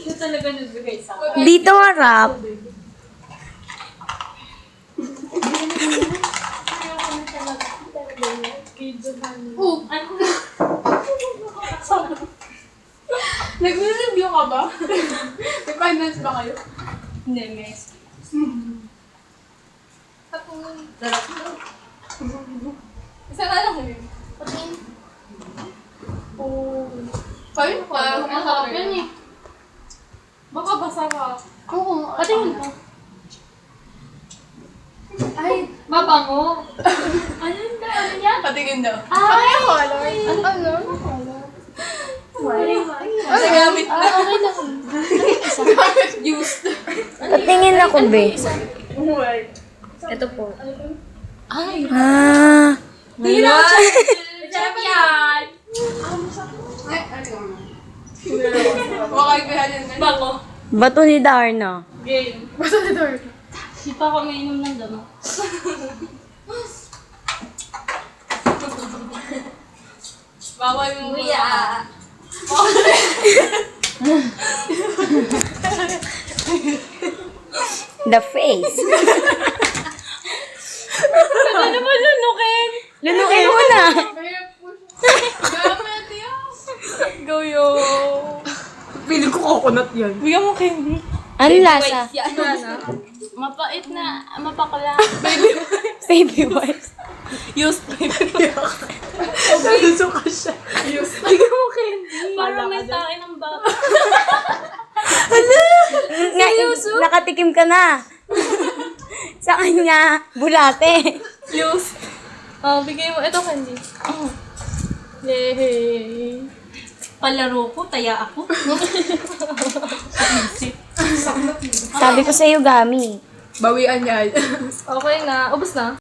Siya talaga nagbigay sa akin. Dito harap. Oh, ano? Nag-review ka ba? May finance ba kayo? Hindi, mes. Darap na. Isa na lang yun. Oh. Kayo pa. Masarap yan eh. Baka basa ka. Oo, patingin ko. Ay, Mabango. Ano yun daw? Ano yan? patingin daw. Ay! Ano? Ay! Nagamit na. Okay lang. Used. Patingin ako, be. Ito po. Ay! Ah. Tingin ako. Masarap yan! Ay, ano? Wakay ko yan. Bango. Bato ni Darna. Game. Basta na door. Di pa ako nainom ng damo. Bawal mo Kuya. The face. Ano ba lunukin? Lunukin mo na. Gamit yan. Go yo. Pili ko coconut yan. Bigyan mo candy. Ano lasa? Ano na? Mapait na, mapakla. Baby wipes. Used baby. Nasusuka siya. Bigyan mo candy. Parang may tayo ng bata. Nakatikim ka na. Sa kanya, bulate. Used. Oh, bigay mo. Ito candy. Oh. Yay. Palaro ko, taya ako. Sabi ko sa'yo, Gami. Bawian yan. Okay na. Ubus na.